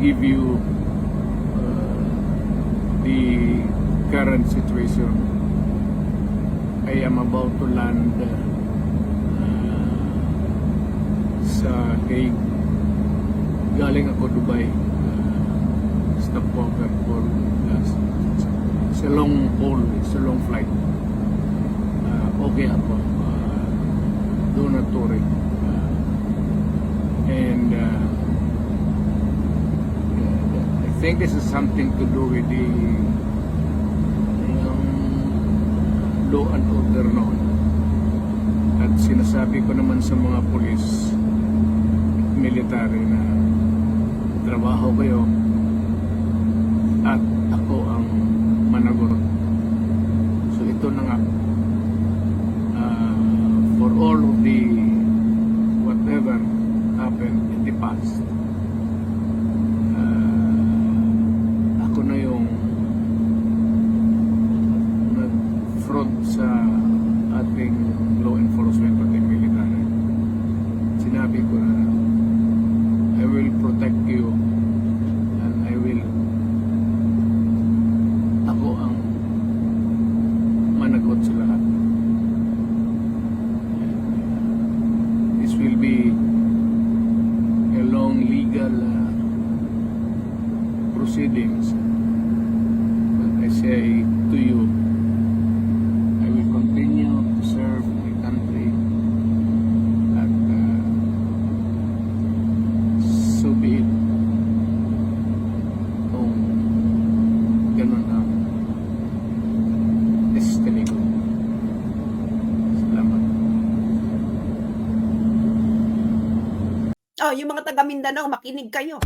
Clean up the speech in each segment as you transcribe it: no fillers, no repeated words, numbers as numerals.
give you the current situation. I am about to land sa Hague. Galing ako Dubai. Stopover for it's a long haul, it's a long flight. Okay ako. Do not worry. And I think this is something to do with the law and order noon. At sinasabi ko naman sa mga pulis at military na trabaho kayo at ako ang managot. So ito na nga, for all of the whatever happened in the past, ako na yung nag-front sa ating law enforcement at military. Sinabi ko na I will protect you and I will, ako ang managot sa lahat. This will be a long legal proceedings. But I say to you, I will continue to serve my country at so be it. Kung ganun ang destiny ko. Salamat. Oh, yung mga taga Mindanao, makinig kayo.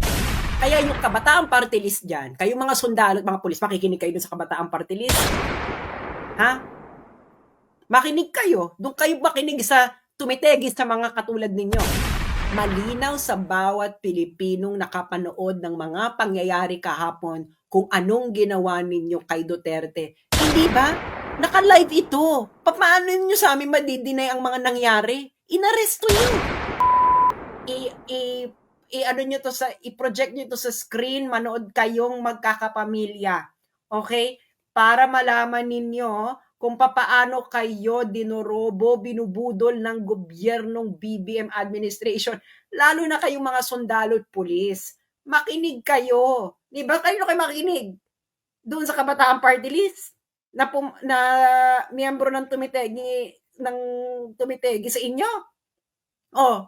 Kaya yung Kabataang Party List dyan, kayong mga sundalo at mga pulis, makikinig kayo dun sa Kabataang Party List. Ha? Makinig kayo. Doon kayo makinig sa tumitegis sa mga katulad ninyo. Malinaw sa bawat Pilipinong nakapanood ng mga pangyayari kahapon kung anong ginawa ninyo kay Duterte. Hindi ba? Naka-live ito. Paano ninyo sa amin madidinay ang mga nangyari? Inaresto yun. Ano nyo to sa, i-project nyo to sa screen, manood kayong magkakapamilya. Okay? Para malaman ninyo kung papaano kayo dinorobo, binubudol ng gobyernong BBM administration, lalo na kayong mga sundalo at pulis. Makinig kayo. Di ba? Kayo makinig doon sa Kabataang Party List na miyembro ng tumitegi sa inyo. Oh.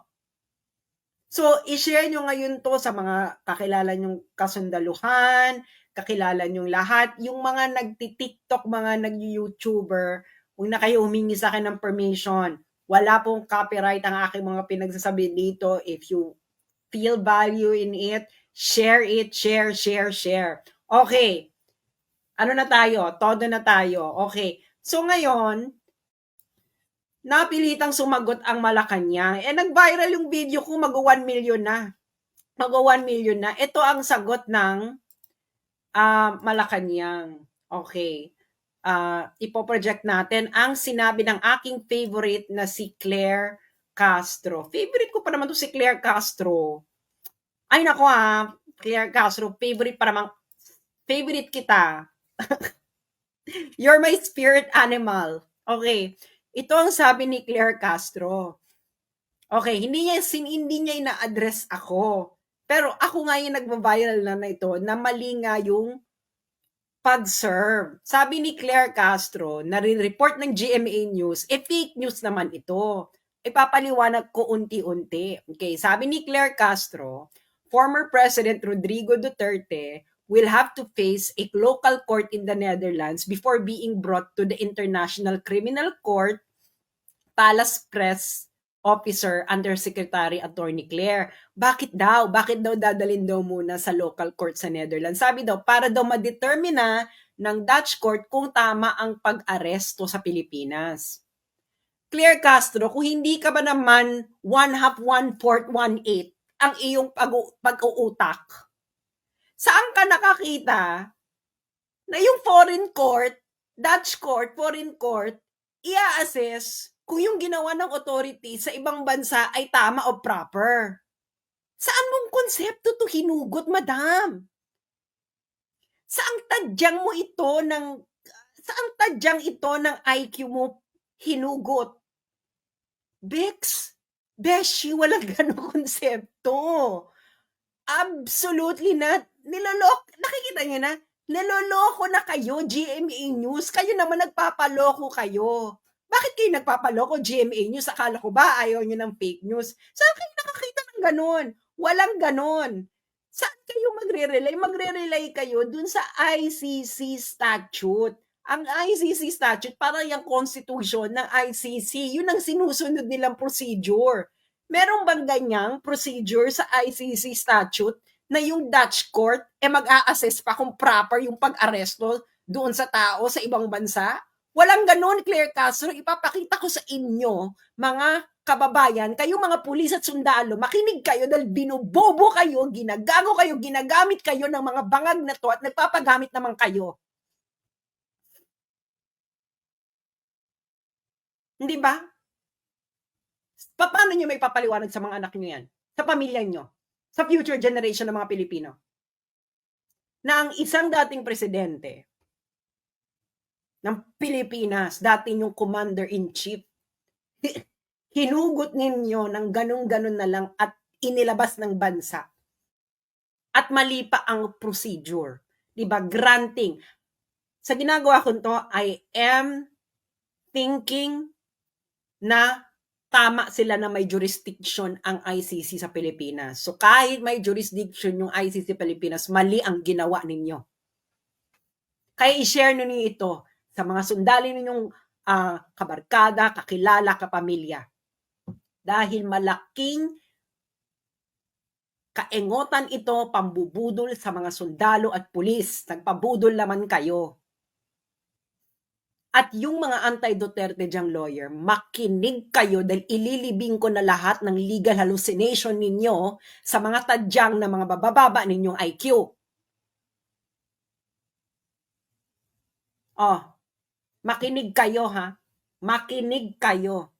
So, i-share nyo ngayon to sa mga kakilala nyong kasundaluhan, kakilala nyong lahat, yung mga nagti-TikTok, mga nag-YouTuber, huwag na kayo humingi sa akin ng permission. Wala pong copyright ang aking mga pinagsasabi dito. If you feel value in it, share it, share. Okay. Ano na tayo? Todo na tayo. Okay. So, ngayon, napilitang sumagot ang Malacanang. Nag-viral yung video ko, mag-1 million na. Mag-1 million na. Ito ang sagot ng Malacanang. Okay. Ipoproject natin ang sinabi ng aking favorite na si Claire Castro. Favorite ko pa naman to si Claire Castro. Ay nako Claire Castro, favorite pa naman. Favorite kita. You're my spirit animal. Okay. Ito ang sabi ni Claire Castro. Okay, hindi niya ina-address ako. Pero ako nga yung nagba-viral na ito na mali nga yung pag-serve. Sabi ni Claire Castro, nare-report ng GMA News, fake news naman ito. Ipapaliwanag ko unti-unti. Okay, sabi ni Claire Castro, former President Rodrigo Duterte will have to face a local court in the Netherlands before being brought to the International Criminal Court, Palace Press Officer Undersecretary Attorney Claire. Bakit daw? Bakit daw dadalhin daw muna sa local court sa Netherlands? Sabi daw, para daw ma-determine ng Dutch court kung tama ang pag-aresto sa Pilipinas. Claire Castro, kung hindi ka ba naman 1/2, 1/4, 1/8 ang iyong pag-uutak, saan ka nakakita na yung foreign court, Dutch court, foreign court, i-assess kung yung ginawa ng authority sa ibang bansa ay tama o proper? Saan mong konsepto to hinugot, madam? Saang tadyang ito ng IQ mo hinugot? Bex, beshi, walang ganong konsepto. Absolutely not. Nakikita niyo na? Niloloko na kayo, GMA News. Kayo naman nagpapaloko kayo. Bakit kayo nagpapaloko, GMA News? Akala ko ba ayaw niyo ng fake news? Saan kayo nakakita ng ganon? Walang ganon. Saan kayo magre-relay? Magre-relay kayo dun sa ICC statute. Ang ICC statute, parang yung constitution ng ICC, yun ang sinusunod nilang procedure. Meron bang ganyang procedure sa ICC statute na yung Dutch court mag-a-assess pa kung proper yung pag-aresto doon sa tao sa ibang bansa? Walang ganun, Claire Castro. Ipapakita ko sa inyo, mga kababayan, kayo mga pulis at sundalo, makinig kayo dahil binubobo kayo, ginagago kayo, ginagamit kayo ng mga bangag na to at nagpapagamit naman kayo. Hindi ba? Paano nyo may papaliwanag sa mga anak nyo yan? Sa pamilya nyo? Sa future generation ng mga Pilipino? Na ang isang dating presidente ng Pilipinas, dati yung commander-in-chief, hinugot ninyo ng ganun-ganun na lang at inilabas ng bansa. At mali pa ang procedure. Diba? Granting. Sa ginagawa ko to, I am thinking na tama sila na may jurisdiction ang ICC sa Pilipinas. So kahit may jurisdiction yung ICC Pilipinas, mali ang ginawa ninyo. Kaya i-share ninyo ito sa mga sundali ninyong kabarkada, kakilala, kapamilya. Dahil malaking kaengotan ito, pambubudol sa mga sundalo at pulis. Nagpabudol naman kayo. At yung mga anti-Duterte diyang lawyer, makinig kayo dahil ililibing ko na lahat ng legal hallucination ninyo sa mga tadyang na mga bababa ninyong IQ. Makinig kayo ha. Makinig kayo.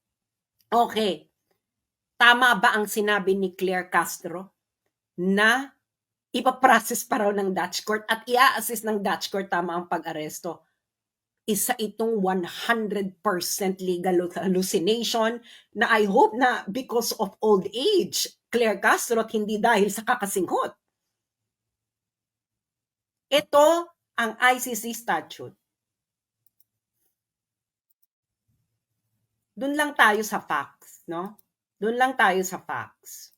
Okay. Tama ba ang sinabi ni Claire Castro na ipaprocess pa raw ng Dutch court at i-assist ng Dutch court tama ang pag-aresto? Isa itong 100% legal hallucination na I hope na because of old age, Claire Castro, at hindi dahil sa kakasinghot. Ito ang ICC statute. Doon lang tayo sa facts, no? Doon lang tayo sa facts.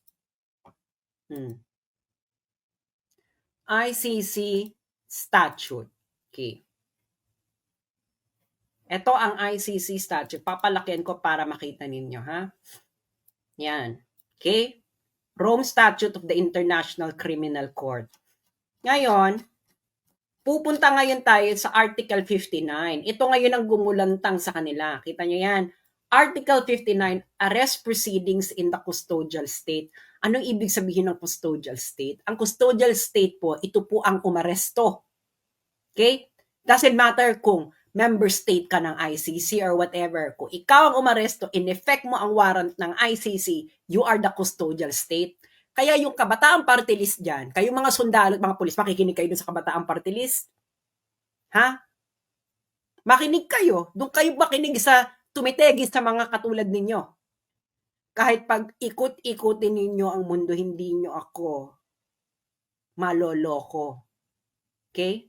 ICC statute. Okay. Ito ang ICC statute. Papalakihan ko para makita ninyo, ha? Yan. Okay? Rome Statute of the International Criminal Court. Ngayon, pupunta ngayon tayo sa Article 59. Ito ngayon ang gumulantang sa kanila. Kita nyo yan. Article 59, Arrest Proceedings in the Custodial State. Anong ibig sabihin ng custodial state? Ang custodial state po, ito po ang umaresto. Okay? Doesn't matter kung member state ka ng ICC or whatever. Kung ikaw ang umaresto, in effect mo ang warrant ng ICC, you are the custodial state. Kaya yung Kabataan Party List dyan, kayong mga sundalo at mga pulis, makikinig kayo dun sa Kabataan Party List? Ha? Makinig kayo. Doon kayo makinig sa tumitegis sa mga katulad ninyo. Kahit pag ikot-ikutin ninyo ang mundo, hindi nyo ako maloloko. Okay?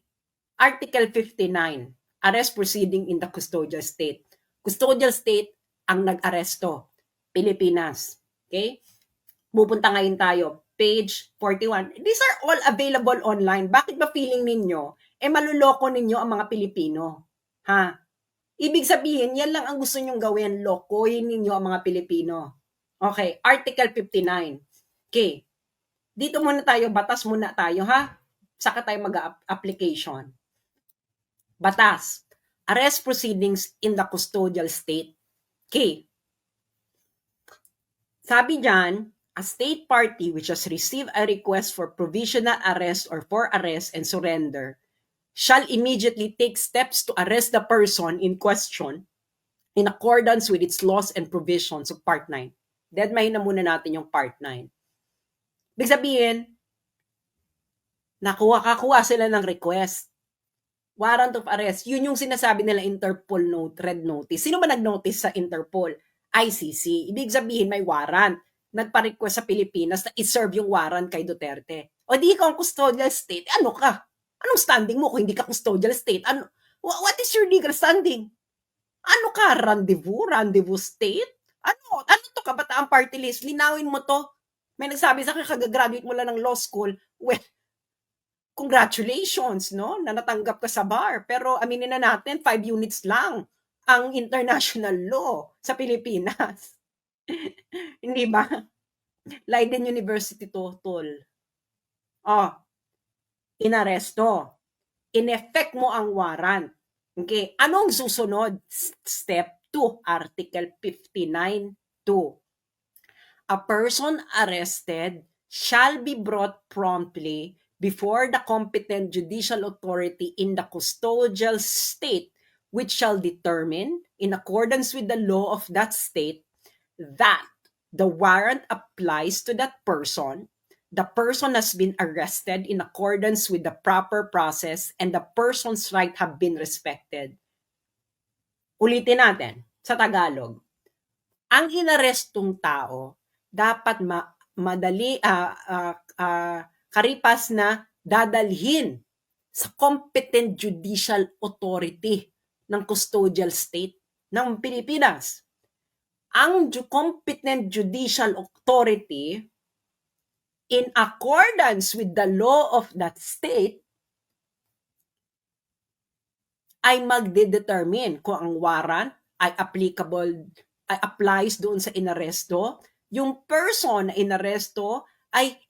Article 59. Arrest proceeding in the custodial state. Custodial state ang nag-aresto. Pilipinas. Okay? Pupunta ngayon tayo. Page 41. These are all available online. Bakit ba feeling ninyo, maluloko ninyo ang mga Pilipino? Ha? Ibig sabihin, yan lang ang gusto nyong gawin. Lokohin ninyo ang mga Pilipino. Okay. Article 59. Okay. Dito muna tayo. Batas muna tayo, ha? Saka tayo mag-application. Batas. Arrest proceedings in the custodial state. Okay. Sabi dyan, a state party which has received a request for provisional arrest or for arrest and surrender shall immediately take steps to arrest the person in question in accordance with its laws and provisions of Part 9. Deadmahin na muna natin yung Part 9. Ibig sabihin, kakuha sila ng request. Warrant of arrest. Yun yung sinasabi nila Interpol note, red notice. Sino ba nag-notice sa Interpol? ICC. Ibig sabihin may warrant. Nagpa-request sa Pilipinas na i-serve yung warrant kay Duterte. O di ikaw ang custodial state, ano ka? Anong standing mo kung hindi ka custodial state? What is your legal standing? Ano ka? Rendezvous? Rendezvous state? Ano to, kabataang party list? Linawin mo to. May nagsabi sa akin, kagagraduate mo lang ng law school. Well, congratulations, no? Na natanggap ka sa bar. Pero aminin na natin, 5 units lang ang international law sa Pilipinas. Hindi ba? Leiden University to, tol. Inaresto. In-effect mo ang warrant. Okay, anong susunod? Step 2, Article 59.2. A person arrested shall be brought promptly before the competent judicial authority in the custodial state, which shall determine, in accordance with the law of that state, that the warrant applies to that person, the person has been arrested in accordance with the proper process, and the person's right have been respected. Ulitin natin sa Tagalog. Ang inarestong tao dapat madali karipas na dadalhin sa competent judicial authority ng custodial state ng Pilipinas. Ang competent judicial authority, in accordance with the law of that state, ay magdedetermine kung ang warrant ay applies doon sa inaresto. Yung person na inaresto ay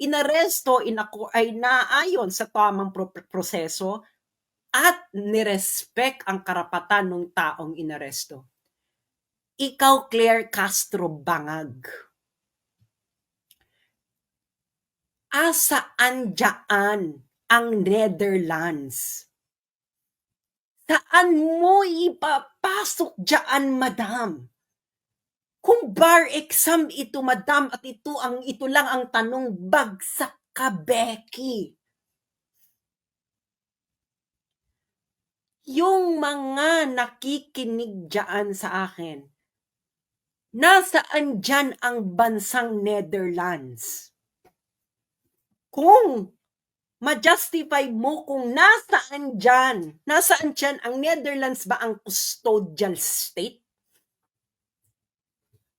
naayon sa tamang proseso at nirespect ang karapatan ng taong inaresto. Ikaw, Claire Castro Bangag, asaan dyan ang Netherlands? Saan mo ipapasok dyan, madam? Kung bar exam ito, madam, at ito lang ang tanong, bagsak ka, Becky. Yung mga nakikinig dyan sa akin, nasaan dyan ang bansang Netherlands? Kung ma-justify mo kung nasaan dyan ang Netherlands ba ang custodial state?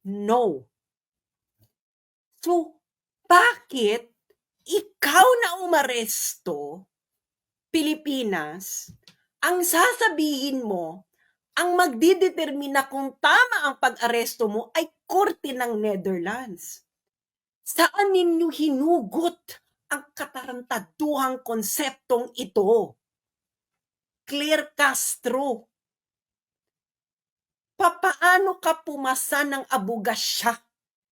No. So, bakit ikaw na umaresto, Pilipinas, ang sasabihin mo, ang magdidetermina kung tama ang pag-aresto mo ay korte ng Netherlands? Saan ninyo hinugot ang katarantaduhang konseptong ito? Claire Castro, papaano ka pumasa ng abogasya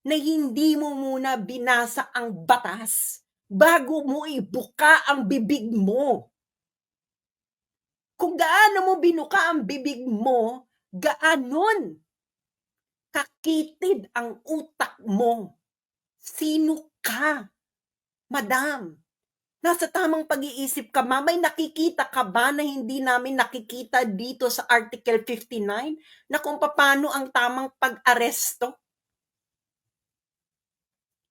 na hindi mo muna binasa ang batas bago mo ibuka ang bibig mo? Kung gaano mo binuka ang bibig mo, gaanon kakitid ang utak mo. Sino ka, madam? Nasa tamang pag-iisip ka ba? May nakikita ka ba na hindi namin nakikita dito sa Article 59 na kung paano ang tamang pag-aresto?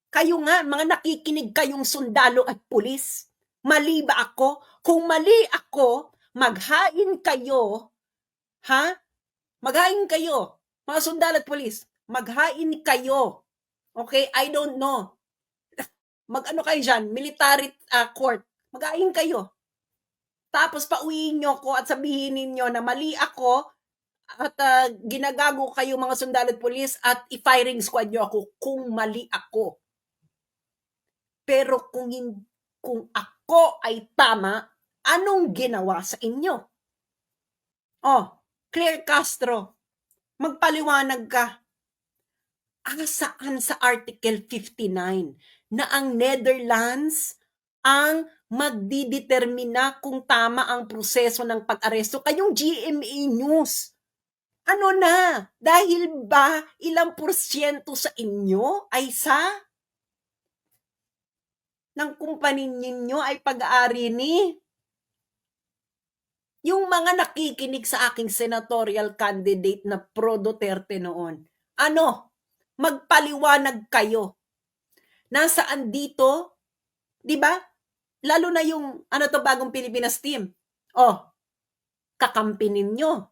Kayo nga, mga nakikinig kayong sundalo at pulis. Mali ba ako? Kung mali ako, maghain kayo, Maghain kayo, mga sundalo at pulis. Maghain kayo. Okay? I don't know. Mag-ano kayo dyan? Military court. Mag-hain kayo. Tapos pauwiin nyo ko at sabihin ninyo na mali ako at ginagago kayo mga sundalo at pulis at i-firing squad nyo ako kung mali ako. Pero kung ako ay tama, anong ginawa sa inyo? Claire Castro, magpaliwanag ka. Saan sa Article 59 na ang Netherlands ang magdidetermina kung tama ang proseso ng pag-aresto? Kayong GMA News, ano na? Dahil ba ilang porsyento sa inyo ay sa ng kumpanya ninyo ay pag-aari ni yung mga nakikinig sa aking senatorial candidate na pro Duterte noon. Ano? Magpaliwanag kayo. Nasaan dito? 'Di ba? Lalo na yung bagong Pilipinas team. Oh, kakampi ninyo.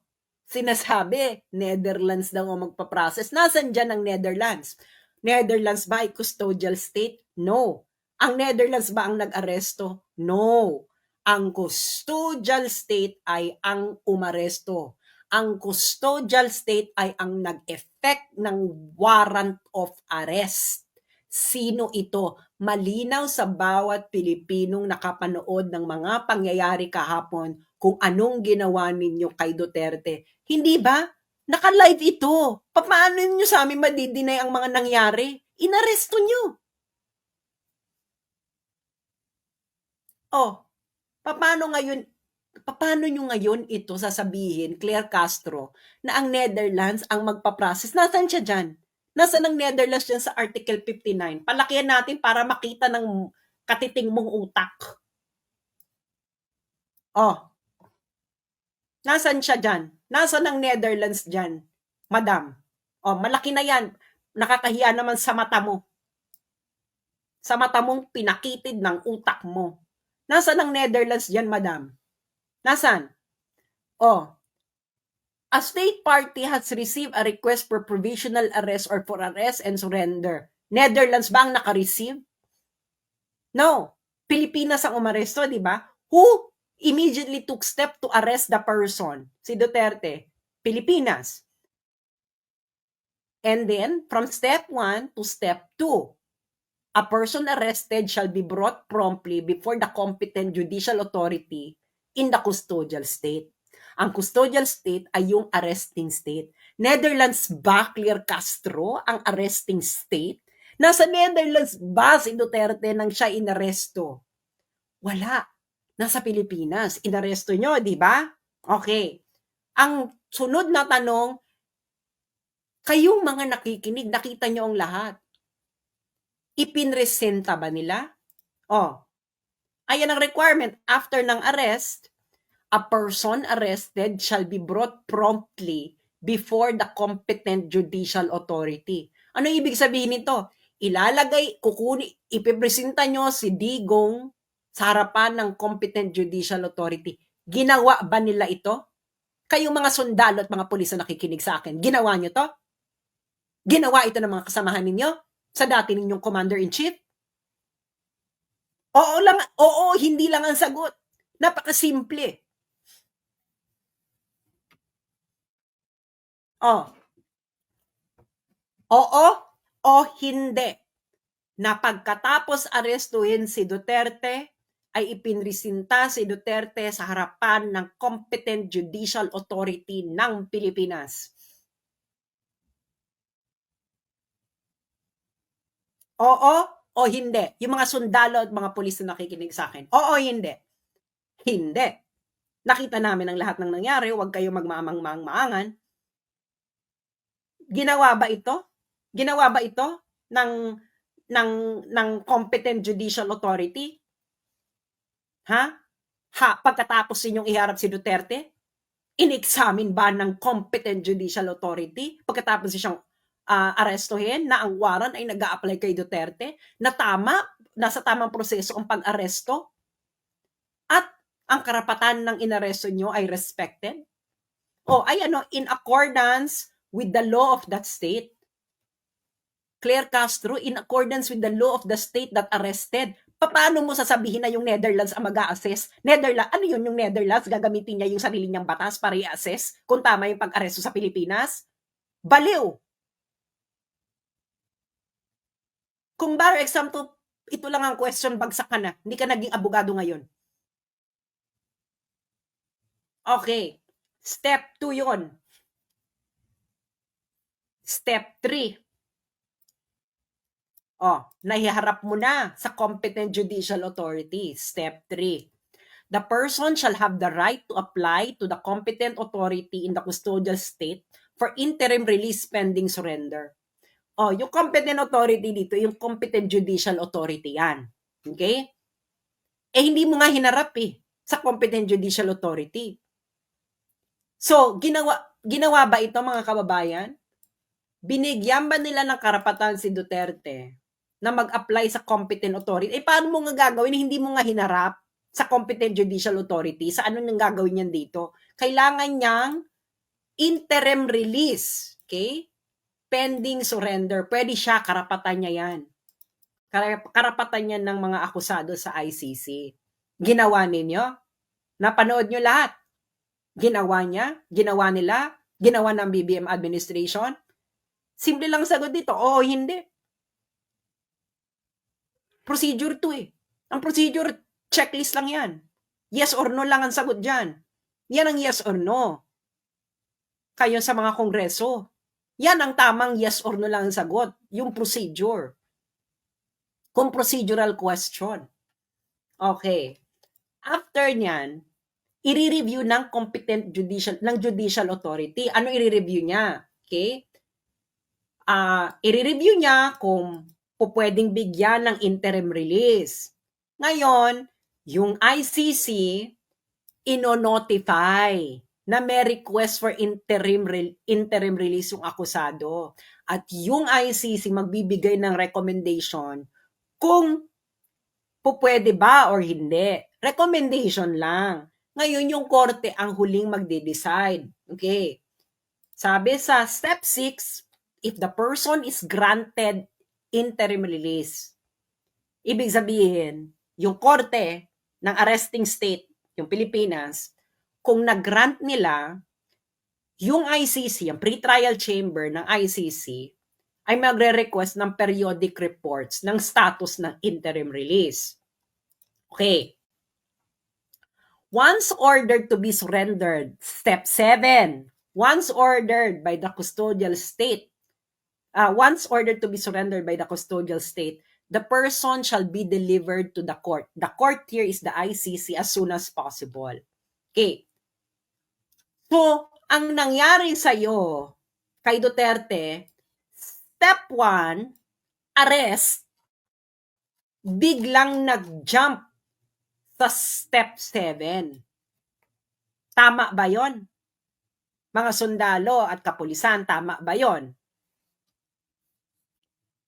Sinasabi, Netherlands daw ang magpa-process. Nasaan dyan ang Netherlands? Netherlands ba ay custodial state? No. Ang Netherlands ba ang nag-aresto? No. Ang custodial state ay ang umaresto. Ang custodial state ay ang nag-effect ng warrant of arrest. Sino ito? Malinaw sa bawat Pilipinong nakapanood ng mga pangyayari kahapon kung anong ginawa ninyo kay Duterte. Hindi ba? Naka-live ito. Paano nyo sa amin madidinay ang mga nangyari? Inaresto nyo. Oh, paano nyo ngayon ito sasabihin, Claire Castro, na ang Netherlands ang magpa-process? Nasaan siya dyan? Nasaan ang Netherlands dyan sa Article 59? Palakihan natin para makita ng katiting mong utak. Oh, nasaan siya dyan? Nasaan ang Netherlands dyan, madam? Oh, malaki na yan. Nakakahiya naman sa mata mo. Sa mata mong pinakitid ng utak mo. Nasaan ang Netherlands dyan, madam? Nasaan? Oh, a state party has received a request for provisional arrest or for arrest and surrender. Netherlands ba ang naka-receive? No. Pilipinas ang umaresto, di ba? Who immediately took step to arrest the person? Si Duterte. Pilipinas. And then, from step 1 to step 2, a person arrested shall be brought promptly before the competent judicial authority in the custodial state. Ang custodial state ay yung arresting state. Netherlands ba, Claire Castro, ang arresting state? Nasa Netherlands ba si Duterte nang siya inaresto? Wala. Nasa Pilipinas. Inaresto nyo, di ba? Okay. Ang sunod na tanong, kayong mga nakikinig, nakita nyo ang lahat. Ipinresenta ba nila? Oh, ayan ang requirement. After ng arrest, a person arrested shall be brought promptly before the competent judicial authority. Ano ibig sabihin nito? Ipipresenta nyo si Digong sa harapan ng competent judicial authority. Ginawa ba nila ito? Kayong mga sundalo at mga pulis na nakikinig sa akin, ginawa nyo to? Ginawa ito ng mga kasamahan ninyo? Sa dati ninyong commander-in-chief? Oo, hindi lang ang sagot. Napakasimple. Oh. Oo o hindi na pagkatapos arestuhin si Duterte ay ipinresinta si Duterte sa harapan ng competent judicial authority ng Pilipinas. Oo o hindi? Yung mga sundalo at mga pulis na nakikinig sa akin. Oo o hindi? Hindi. Nakita namin ang lahat ng nangyari, huwag kayo magmaamang-maangan. Ginawa ba ito? Ginawa ba ito ng competent judicial authority? Pagkatapos ninyong iharap si Duterte, in-examine ba ng competent judicial authority pagkatapos siyang arestuhin na ang warrant ay nag-a-apply kay Duterte na nasa tamang proseso ang pag-aresto at ang karapatan ng inaresto nyo ay respected? In accordance with the law of that state. Claire Castro, in accordance with the law of the state that arrested. Paano mo sasabihin na yung Netherlands ang mag-a-assess? Ano yun yung Netherlands? Gagamitin niya yung sarili niyang batas para i-assess kung tama yung pag-aresto sa Pilipinas? Baliw! Kung bar example, ito lang ang question, bagsak ka na. Hindi ka naging abogado ngayon. Okay. Step 2 yon. Step 3. Nahiharap mo na sa competent judicial authority. Step 3. The person shall have the right to apply to the competent authority in the custodial state for interim release pending surrender. Yung competent authority dito, yung competent judicial authority yan. Okay? Hindi mo nga hinarap sa competent judicial authority. So, ginawa ba ito mga kababayan? Binigyan ba nila ng karapatan si Duterte na mag-apply sa competent authority? Paano mo nga gagawin? Hindi mo nga hinarap sa competent judicial authority. Sa ano nang gagawin niyan dito? Kailangan niyang interim release. Okay? Pending surrender. Pwede siya, karapatan niya yan. Karapatan niya ng mga akusado sa ICC. Ginawa ninyo? Napanood nyo lahat? Ginawa niya? Ginawa nila? Ginawa ng BBM administration? Simple lang sagot dito, oo, hindi. Procedure to Ang procedure, checklist lang yan. Yes or no lang ang sagot dyan. Yan ang yes or no. Kayo sa mga kongreso. Yan ang tamang yes or no lang ang sagot. Yung procedure. Kung procedural question. Okay. After nyan, i-review ng competent judicial authority. Ano i-review niya? Okay? I-review niya kung pwedeng bigyan ng interim release. Ngayon, yung ICC ino-notify na may request for interim release yung akusado. At yung ICC magbibigay ng recommendation kung pwede ba or hindi. Recommendation lang. Ngayon, yung korte ang huling magde-decide. Okay. Sabi sa step 6, if the person is granted interim release, ibig sabihin, yung korte ng arresting state, yung Pilipinas, kung nag-grant nila, yung ICC, yung pre-trial chamber ng ICC, ay magre-request ng periodic reports ng status ng interim release. Okay. Once ordered to be surrendered, step 7, once ordered by the custodial state, once ordered to be surrendered by the custodial state, the person shall be delivered to the court. The court here is the ICC as soon as possible. Okay. So, ang nangyari sa'yo, kay Duterte, step 1, arrest, biglang nag-jump sa step 7. Tama ba yon? Mga sundalo at kapulisan, tama ba yon?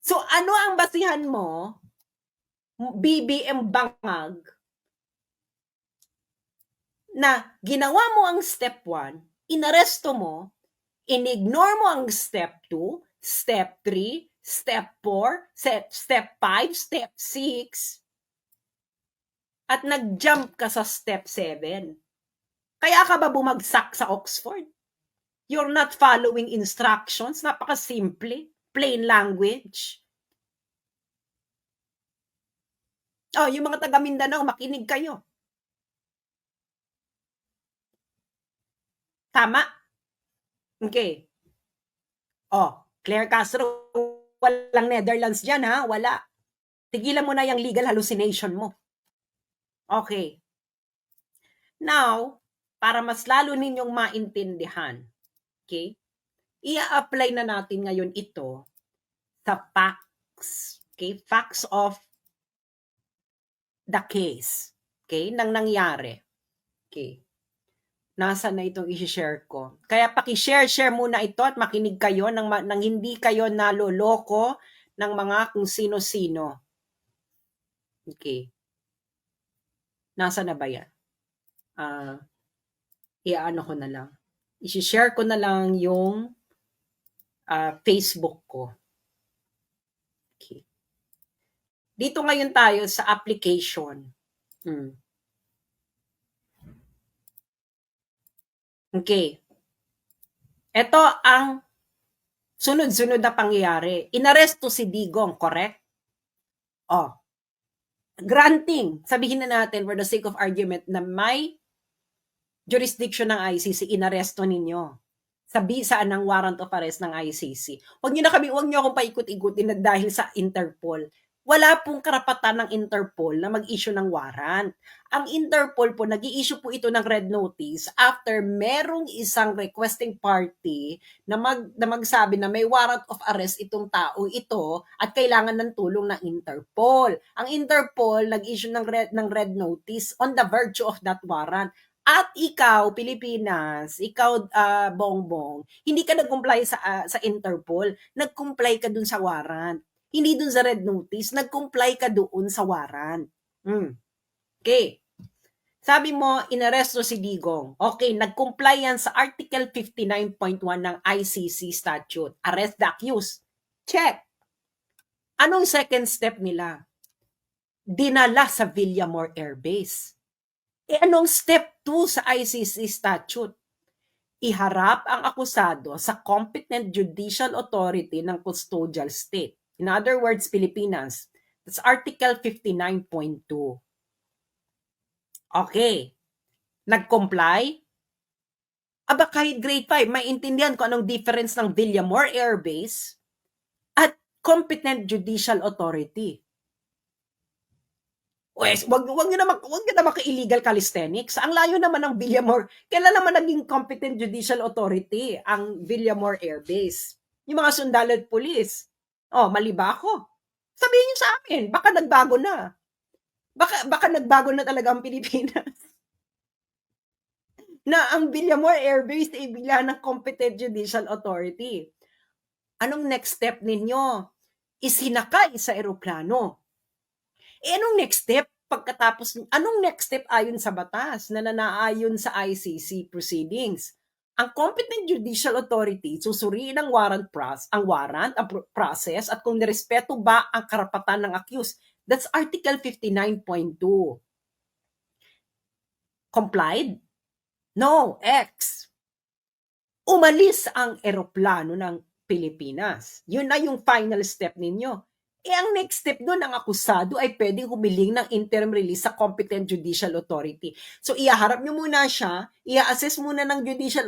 So, ano ang basihan mo, BBM Bangag, na ginawa mo ang step 1, inaresto mo, inignore mo ang step 2, step 3, step 4, step 5, step 6, at nag-jump ka sa step 7. Kaya ka ba bumagsak sa Oxford? You're not following instructions. Napaka-simple. Plain language. Oh, yung mga taga Mindanao, makinig kayo. Tama? Okay. Oh, Claire Castro, walang Netherlands dyan ha, wala. Tigilan mo na yung legal hallucination mo. Okay. Now, para mas lalo ninyong maintindihan, okay, i-apply na natin ngayon ito sa facts. Okay, facts of the case. Okay, nang nangyari. Okay. Nasaan na itong i-share ko? Kaya paki-share muna ito at makinig kayo nang hindi kayo naloloko ng mga kung sino-sino. Okay. Nasaan na ba yan? I-ano ko na lang. I-share ko na lang yung Facebook ko. Okay. Dito ngayon tayo sa application. Okay. Ito ang sunod-sunod na pangyayari. Inaresto si Digong, correct? Oh. Granting, sabihin na natin for the sake of argument na may jurisdiction ng ICC, inaresto ninyo. Saan ang warrant of arrest ng ICC. Huwag niyo akong paikot-ikutin na dahil sa Interpol. Wala pong karapatan ng Interpol na mag-issue ng warrant. Ang Interpol po, nag-i-issue po ito ng red notice after merong isang requesting party na magsabi na may warrant of arrest itong tao ito at kailangan ng tulong ng Interpol. Ang Interpol nag-issue ng red notice on the virtue of that warrant. At ikaw, Pilipinas, ikaw, Bongbong, hindi ka nag-comply sa Interpol, nag-comply ka dun sa warrant. Hindi dun sa red notice, nag-comply ka doon sa warrant. Okay. Sabi mo, inaresto si Digong. Okay, nag-comply yan sa Article 59.1 ng ICC statute. Arrest the accused. Check. Anong second step nila? Dinala sa Villamor Air Base. Anong step 2 sa ICC statute? Iharap ang akusado sa competent judicial authority ng custodial state. In other words, Pilipinas. That's Article 59.2. Okay. Nag-comply? Aba, kahit grade 5, maintindihan ko anong difference ng Villamor Air Base at competent judicial authority. Wes, wag niyo na maka-illegal calisthenics. Ang layo naman ng Villamor. Kailan naman naging competent judicial authority ang Villamor Air Base? Yung mga sundalo at pulis. Oh, mali ba ako? Sabihin niyo sa amin, baka nagbago na. Baka nagbago na talaga ang Pilipinas. Na ang Villamor Air Base ay bigla ng competent judicial authority. Anong next step ninyo? Isinakay sa eroplano. Anong next step anong next step ayon sa batas na nanaayon sa ICC proceedings? Ang competent judicial authority susuriin ang warrant process at kung nirespeto ba ang karapatan ng accused. That's Article 59.2. Complied? No. X. Umalis ang eroplano ng Pilipinas. Yun na yung final step ninyo. Ang next step doon, ang akusado ay pwedeng humiling ng interim release sa competent judicial authority. So, ihaharap nyo muna siya, i-assess muna ng judicial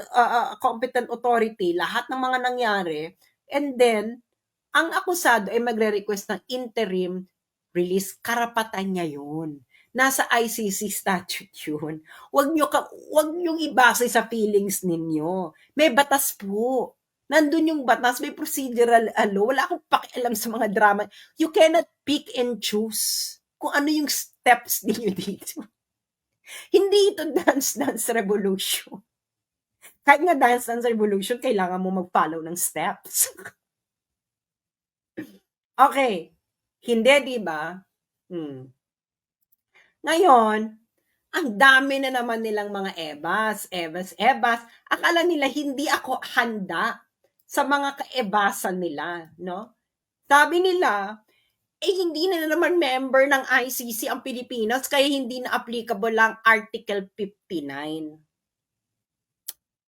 competent authority lahat ng mga nangyari, and then, ang akusado ay magre-request ng interim release. Karapatan niya yun. Nasa ICC statute yun. Huwag nyo ibase sa feelings ninyo. May batas po. Nandun yung batas, may procedural law. Wala akong pakialam sa mga drama. You cannot pick and choose kung ano yung steps ninyo dito. Hindi ito dance revolution. Kahit nga dance revolution, kailangan mo mag-follow ng steps. Okay. Hindi, di ba? Ngayon, ang dami na naman nilang mga ebas. Akala nila hindi ako handa sa mga kaebasan nila, no? Sabi nila, hindi na naman member ng ICC ang Pilipinas, kaya hindi na applicable lang Article 59.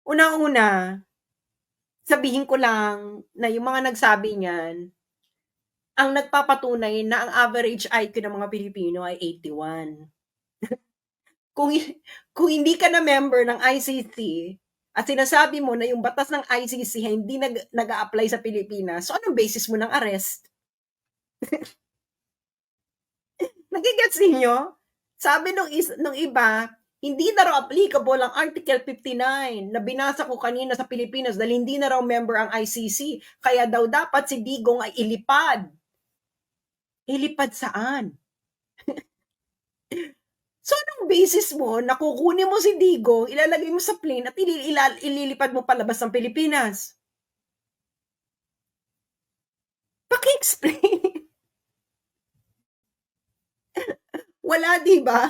Una-una, sabihin ko lang na yung mga nagsabi niyan, ang nagpapatunay na ang average IQ ng mga Pilipino ay 81. Kung hindi ka na member ng ICC, at sinasabi mo na yung batas ng ICC hindi nag-a-apply sa Pilipinas, so anong basis mo ng arrest? Nagigets ninyo? Sabi nung iba, hindi na raw applicable ang Article 59 na binasa ko kanina sa Pilipinas dahil hindi na raw member ang ICC. Kaya daw dapat si Digong ay ilipad. Ilipad saan? So, anong basis mo na kukunin mo si Digong, ilalagay mo sa plane at ililipad mo palabas ng Pilipinas? Paki-explain. Wala, di ba?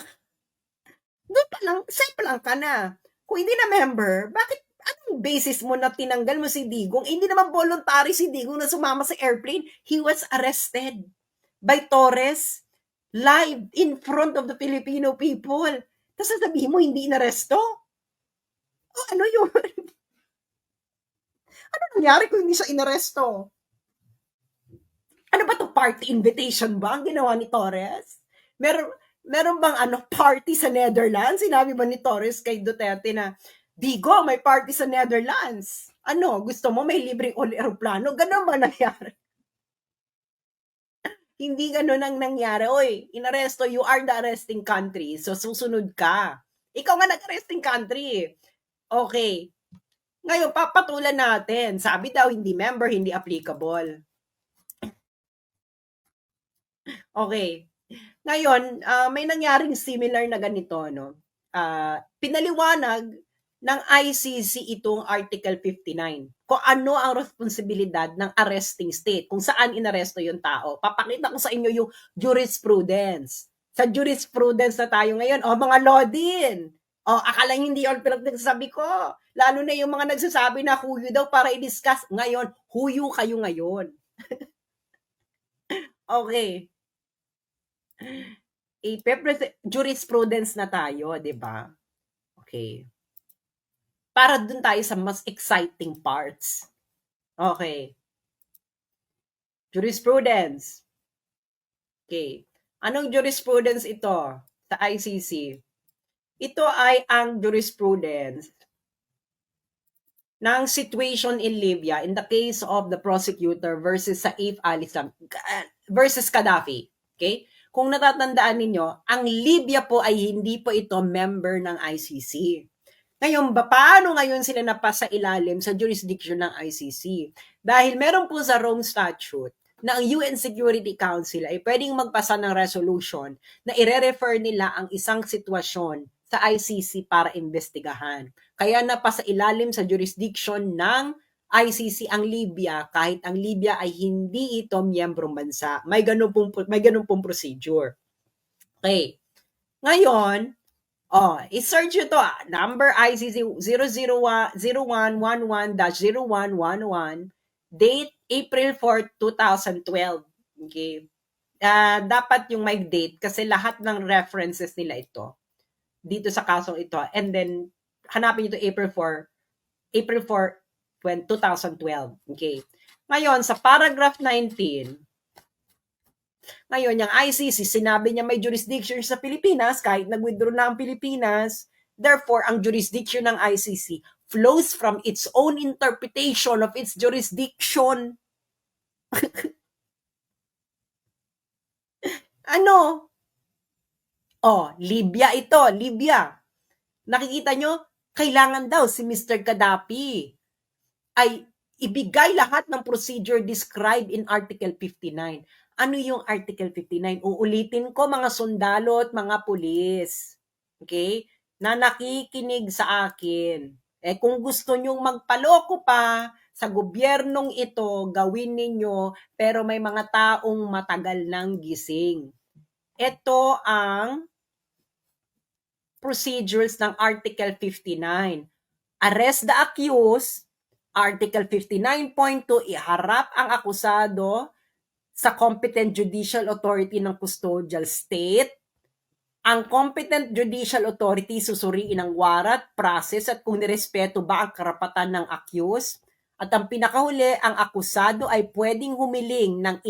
Doon pa lang, safe lang ka na. Kung hindi na member, bakit, anong basis mo na tinanggal mo si Digong? Hindi naman voluntary si Digong na sumama sa airplane. He was arrested by Torres live in front of the Filipino people. Tapos sasabihin mo, hindi inaresto? O ano yun? Ano nangyari kung hindi siya inaresto? Ano ba to, party invitation ba ang ginawa ni Torres? Meron bang party sa Netherlands? Sinabi ba ni Torres kay Duterte na, Digo, may party sa Netherlands. Ano, gusto mo may libreng aeroplano? Ganun ba nangyari? Hindi gano'n ang nangyari. Oy, inaresto, you are the arresting country. So, susunod ka. Ikaw nga nag-arresting country. Okay. Ngayon, papatulan natin. Sabi daw, hindi member, hindi applicable. Okay. Ngayon, may nangyaring similar na ganito, no? Pinaliwanag ng ICC itong Article 59. Kung ano ang responsibilidad ng arresting state, kung saan inaresto yung tao. Papakita ko sa inyo yung jurisprudence. Sa jurisprudence na tayo ngayon, mga law din. Akala hindi yun pinagsasabi ko. Lalo na yung mga nagsasabi na huyo daw para i-discuss. Ngayon, huyo kayo ngayon. Okay. Jurisprudence na tayo, di ba? Okay. Para dun tayo sa mas exciting parts. Okay. Jurisprudence. Okay. Anong jurisprudence ito sa ICC? Ito ay ang jurisprudence ng situation in Libya in the case of the prosecutor versus Saif al-Islam versus Gaddafi. Okay? Kung natatandaan ninyo, ang Libya po ay hindi po ito member ng ICC. Ngayon, paano ngayon sila napasa ilalim sa jurisdiction ng ICC? Dahil meron po sa Rome Statute na ang UN Security Council ay pwedeng magpasa ng resolution na ire-refer nila ang isang sitwasyon sa ICC para investigahan. Kaya napasa ilalim sa jurisdiction ng ICC ang Libya kahit ang Libya ay hindi ito miyembrong bansa. May ganun pong procedure. Okay. Ngayon, i-search nyo to. Number ICC 00111-0111, date April 4, 2012. Okay. Dapat yung may date kasi lahat ng references nila ito dito sa kasong ito. And then, hanapin nyo ito April 4, 2012. Okay. Ngayon, sa paragraph 19, ngayon, yung ICC, sinabi niya may jurisdiction sa Pilipinas kahit nag-withdraw na ang Pilipinas. Therefore, ang jurisdiction ng ICC flows from its own interpretation of its jurisdiction. Ano? Libya ito, Libya. Nakikita nyo, kailangan daw si Mr. Gaddafi ay ibigay lahat ng procedure described in Article 59. Ano yung Article 59? Uulitin ko mga sundalo at mga pulis. Okay? Na nakikinig sa akin. Kung gusto nyong magpaloko pa sa gobyernong ito, gawin ninyo, pero may mga taong matagal nang gising. Ito ang procedures ng Article 59. Arrest the accused. Article 59.2, iharap ang akusado sa competent judicial authority ng custodial state. Ang competent judicial authority susuriin ang warrant, process at kung nirespeto ba ang karapatan ng accused. At ang pinakahuli, ang akusado ay pwedeng humiling ng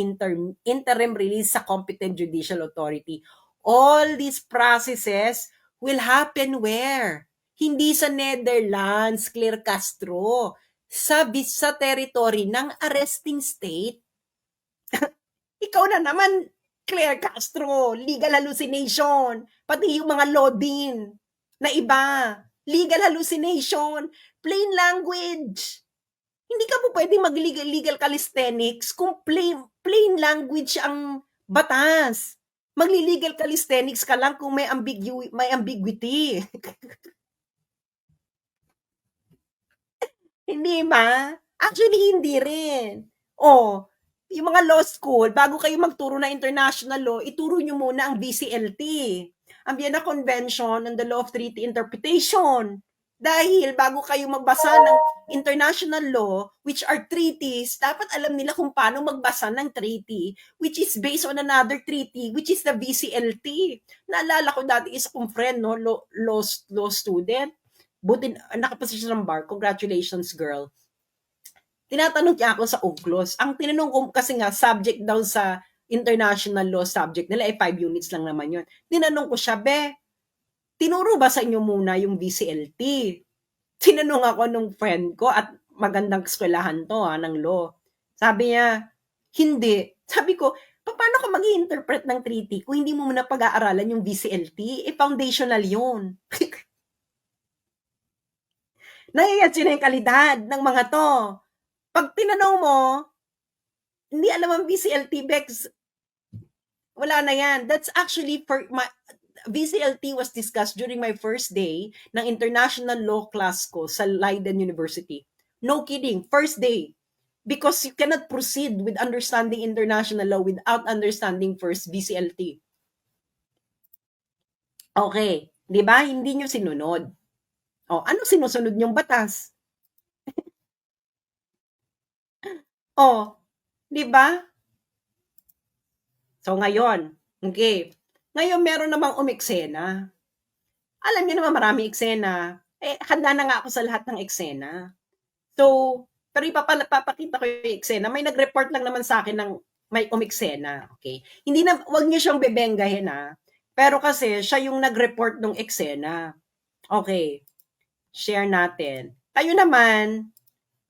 interim release sa competent judicial authority. All these processes will happen where? Hindi sa Netherlands, Claire Castro. Sa territory ng arresting state. Ikaw na naman, Claire Castro, legal hallucination. Pati yung mga law din na iba. Legal hallucination. Plain language. Hindi ka po pwedeng mag-legal calisthenics kung plain language ang batas. Magli-legal calisthenics ka lang kung may ambiguity. Hindi ba? Actually, hindi rin. Yung mga law school, bago kayo magturo na international law, ituro nyo muna ang VCLT, ang Vienna Convention on the Law of Treaty Interpretation. Dahil bago kayo magbasa ng international law, which are treaties, dapat alam nila kung paano magbasa ng treaty, which is based on another treaty, which is the VCLT. Naalala ko dati isa kong friend, no, law student, buti nakapasa siya ng bar. Congratulations, girl. Tinatanong niya ako sa UGLOS. Ang tinanong ko kasi nga, subject daw sa international law subject nila, 5 units lang naman yun. Tinanong ko siya, tinuro ba sa inyo muna yung VCLT? Tinanong ako nung friend ko at magandang eskwelahan to ng law. Sabi niya, hindi. Sabi ko, Paano ka mag-i-interpret ng treaty kung hindi mo muna pag-aaralan yung VCLT? Foundational yun. Naiyan sila yung kalidad ng mga to. Pag tinanong mo, hindi alam ang VCLT, Bex, wala na yan. That's actually for my, VCLT was discussed during my first day ng international law class ko sa Leiden University. No kidding, first day. Because you cannot proceed with understanding international law without understanding first VCLT. Okay, 'di ba? Hindi nyo sinunod. O, ano sinusunod yung batas? O, 'di ba? So ngayon, okay. Ngayon meron namang umeksena. Alam niyo naman maraming eksena. Handa na nga ako sa lahat ng eksena. So, pero ipapakita ko yung eksena. May nag-report lang naman sa akin ng may umeksena. Okay. Hindi na, wag niyo siyang bebenggahin ha. Pero kasi siya yung nag-report ng eksena. Okay. Share natin. Tayo naman,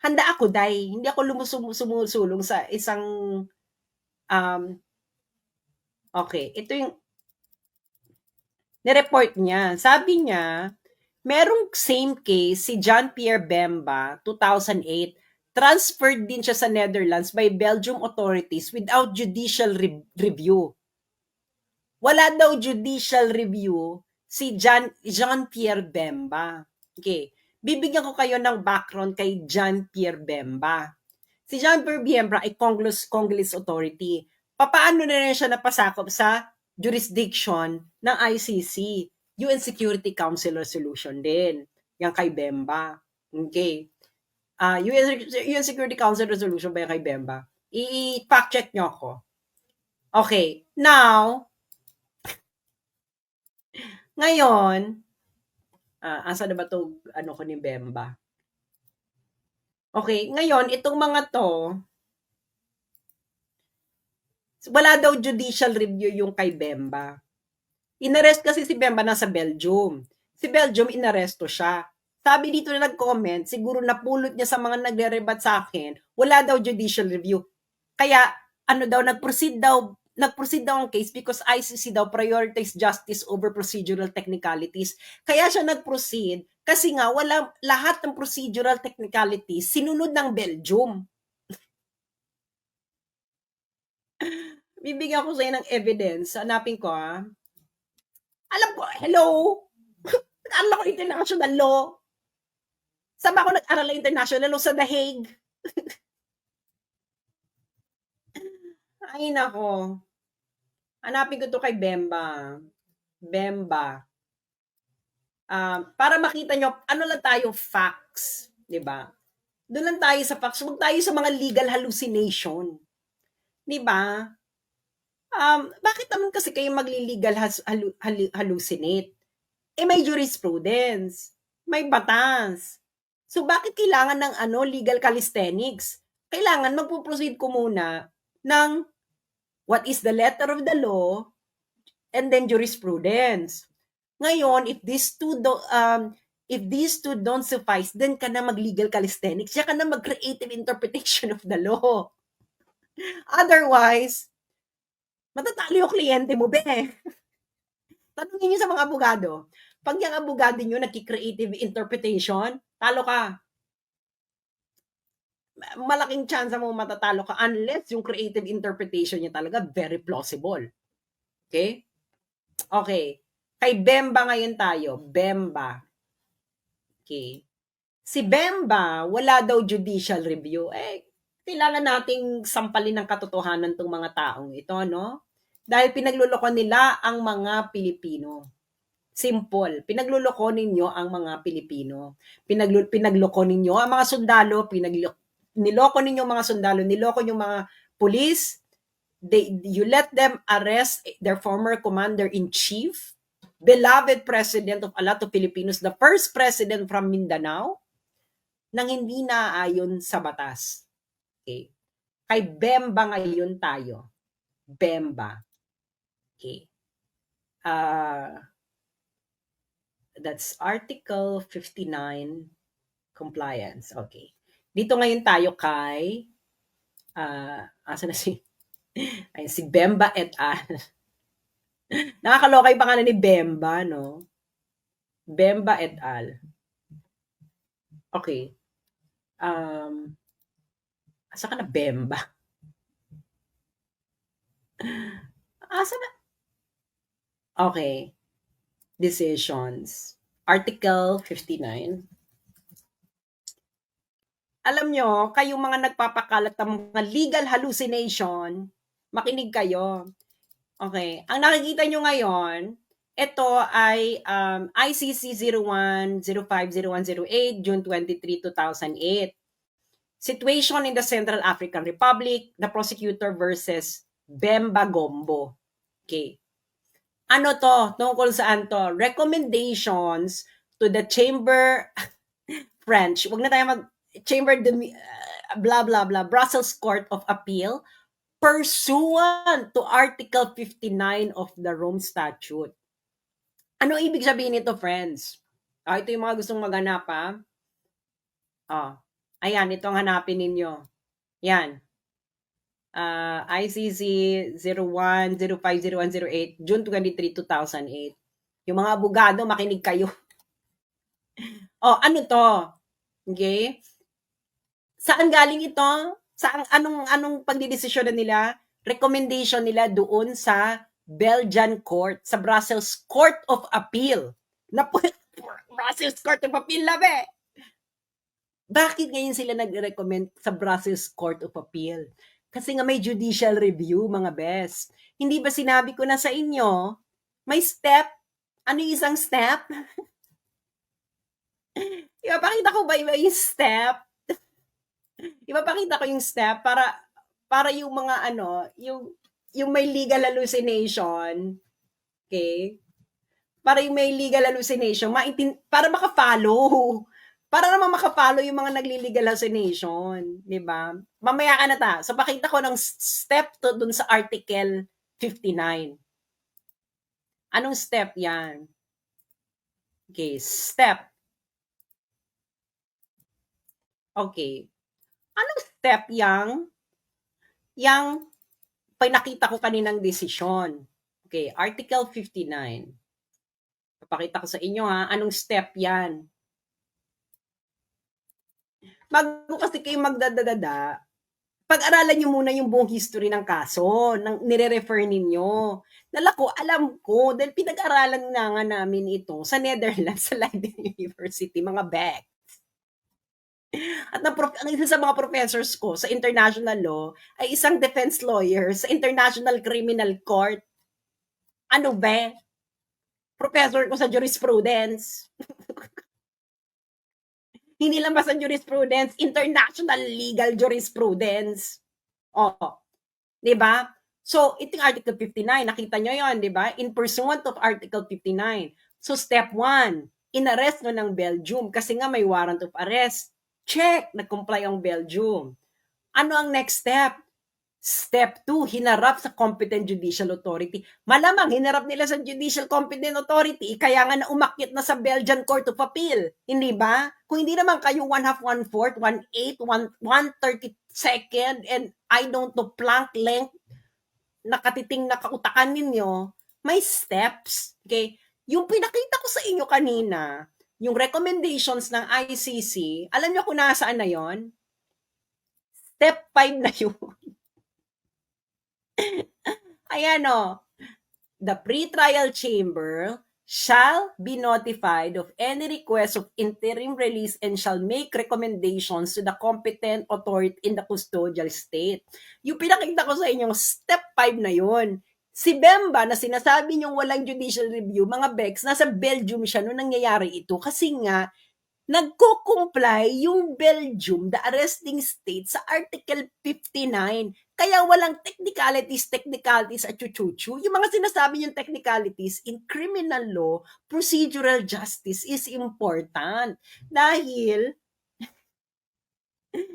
handa ako, Day. Hindi ako sumusulong sa isang, okay, ito yung, nireport niya. Sabi niya, merong same case si John Pierre Bemba, 2008, transferred din siya sa Netherlands by Belgium authorities without judicial review. Wala daw judicial review si John Pierre Bemba. Okay. Bibigyan ko kayo ng background kay John Pierre Bemba. Si John Pierre Bemba ay Congolese authority. Paano na rin siya napasakop sa jurisdiction ng ICC? UN Security Council resolution din. Yan kay Bemba. Okay. UN Security Council resolution ba yan kay Bemba? I-fact check nyo ako. Okay. Now, ngayon, asa na ba to ano ko ni Bemba? Okay, ngayon, itong mga to, wala daw judicial review yung kay Bemba. Inarrest kasi si Bemba nasa Belgium. Si Belgium, inaresto siya. Sabi dito na nag-comment, siguro napulot niya sa mga nagre-rebat sa akin, wala daw judicial review. Kaya, ano daw, nag-proceed daw ang case because ICC daw prioritize justice over procedural technicalities. Kaya siya nag-proceed kasi nga lahat ng procedural technicalities sinunod ng Belgium. Bibigyan ko sa ng evidence. Hanapin ko Alam ko, hello? Nag-aral ako international law. Saan ba ako nag-aral ng international law? Sa The Hague. Ay, nako. Hanapin ko to kay Bemba. Bemba. Para makita nyo, ano lang tayo, facts. Diba? Doon lang tayo sa facts. Huwag tayo sa mga legal hallucination. Diba? Bakit naman kasi kayo magli-legal hallucinate? May jurisprudence. May batas. So, bakit kailangan ng legal calisthenics? Kailangan magpo-proceed ko muna ng what is the letter of the law and then jurisprudence. Ngayon, if these two don't suffice, then ka na mag-legal calisthenics, siya ka na mag-creative interpretation of the law. Otherwise, matatalo yung kliyente mo, be. Tanungin niyo sa mga abogado. Pag yung abogado nyo nagki-creative interpretation, talo ka. Malaking chance mo matatalo ka unless yung creative interpretation niya talaga very plausible. Okay? Okay. Kay Bemba ngayon tayo. Bemba. Okay. Si Bemba, wala daw judicial review. Kailangan nating sampalin ng katotohanan tong mga taong ito, no? Dahil pinagluloko nila ang mga Pilipino. Simple. Pinagluloko ninyo ang mga Pilipino. Pinagloko ninyo ang mga sundalo, niloko ninyo mga sundalo, niloko yung mga police. You let them arrest their former commander-in-chief, beloved president of a lot of Filipinos, the first president from Mindanao, nang hindi naayon sa batas. Okay. Kay Bemba ngayon tayo. Bemba. Okay. That's Article 59, compliance. Okay. Dito ngayon tayo kay, asa na si, Ay, si Bemba et al. Nakakaloka yung pangalan ni Bemba, no? Bemba et al. Okay. Um, asa ka na Bemba? Asa na? Okay. Decisions. Article 59. Alam nyo, kayong mga nagpapakalat ng mga legal hallucination, makinig kayo. Okay. Ang nakikita nyo ngayon, ito ay ICC 01-05-0108, June 23, 2008. Situation in the Central African Republic, the prosecutor versus Bemba Gombo. Okay. Ano to? Tungkol saan to? Recommendations to the Chamber French. Huwag na tayo Chamber de blah blah blah Brussels Court of Appeal pursuant to Article 59 of the Rome Statute. Ano ibig sabihin nito, friends? Ito yung mga gustong maghanap, ha? Ayan, ito ang hanapin ninyo. Yan. ICC 01-05-0108, June 23, 2008. Yung mga abogado, makinig kayo. Ano to? Okay? Saan galing ito? Saan, anong pagdidesisyon nila? Recommendation nila doon sa Belgian Court, sa Brussels Court of Appeal. Brussels Court of Appeal na ba? Bakit ngayon sila nag-recommend sa Brussels Court of Appeal? Kasi nga may judicial review, mga best. Hindi ba sinabi ko na sa inyo, may step? Ano yung isang step? Ipapakita ko ba yung step? Ipapakita ko yung step para yung mga yung may legal hallucination, okay? Para yung may legal hallucination, para maka-follow. Para naman maka-follow yung mga nagli-legal hallucination, di ba? Mamaya ka na ta. So pakita ko ng step to dun sa Article 59. Anong step yan? Okay, step. Okay. Anong step yang pinakita ko kaninang desisyon? Okay, Article 59. Papakita ko sa inyo, ha, anong step yan. Bago kasi kayo magdadadada, pag-aralan nyo muna yung buong history ng kaso, ng nire-refer ninyo. Nalako, alam ko, dahil pinag-aralan na nga namin ito sa Netherlands, sa Leiden University, mga Beck. At ang isa sa mga professors ko sa international law ay isang defense lawyer sa International Criminal Court. Ano ba? Professor ko sa jurisprudence. Hindi lang basta jurisprudence, international legal jurisprudence. Di ba? So, itong Article 59, nakita nyo yon, di ba? In pursuant of Article 59. So, step 1, inarrest no ng Belgium kasi nga may warrant of arrest. Check, nag-comply ang Belgium. Ano ang next step? Step 2, hinarap sa competent judicial authority. Malamang hinarap nila sa judicial competent authority, kaya nga na umakyat na sa Belgian Court of Appeal. Hindi ba? Kung hindi naman kayo 1/2, 1/4, 1/8, 1/32, and I don't know, plank length, nakatiting na kautakan ninyo, may steps. Okay? Yung pinakita ko sa inyo kanina, yung recommendations ng ICC, alam nyo kung nasaan na yon? Step 5 na yun. Ayan o. The pre-trial chamber shall be notified of any request of interim release and shall make recommendations to the competent authority in the custodial state. Yung pinakita ko sa inyo, step 5 na yun. Si Bemba na sinasabi niyong walang judicial review, mga Bex, nasa Belgium siya nung nangyayari ito kasi nga nagko-comply yung Belgium, the arresting state, sa Article 59. Kaya walang technicalities at chuchuchu. Yung mga sinasabi yung technicalities in criminal law, procedural justice is important. Dahil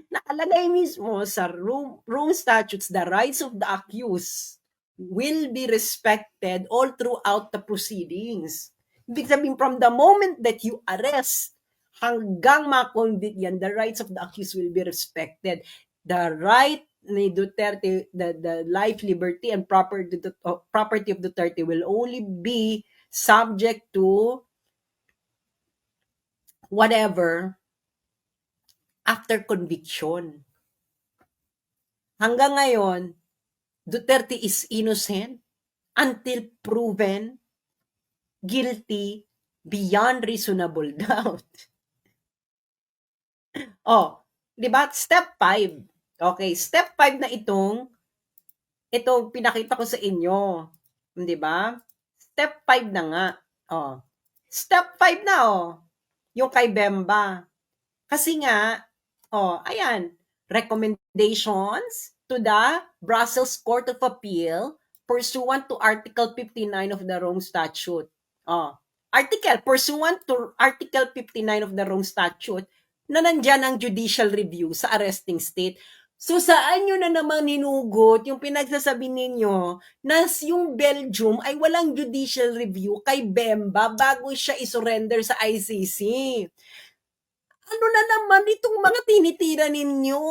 nakalagay mismo sa Rome Statutes, the rights of the accused will be respected all throughout the proceedings. Ibig sabihin, from the moment that you arrest, hanggang ma-convict yan, the rights of the accused will be respected. The right ni Duterte, the life, liberty, and property of Duterte will only be subject to whatever after conviction. Hanggang ngayon, Duterte is innocent until proven guilty beyond reasonable doubt. Oh, 'di ba? Step 5. Okay, step 5 na itong pinakita ko sa inyo, 'di ba? Step 5 na nga. Oh. Step 5 na yung kay Bemba. Kasi nga, ayan, recommendations to the Brussels Court of Appeal pursuant to Article 59 of the Rome Statute. Pursuant to Article 59 of the Rome Statute, na nandyan ang judicial review sa arresting state. So, saan nyo na naman hinugot yung pinagsasabi ninyo na yung Belgium ay walang judicial review kay Bemba bago siya isurrender sa ICC? Ano na naman itong mga tinitira ninyo?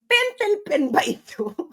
Pentel pen ba ito?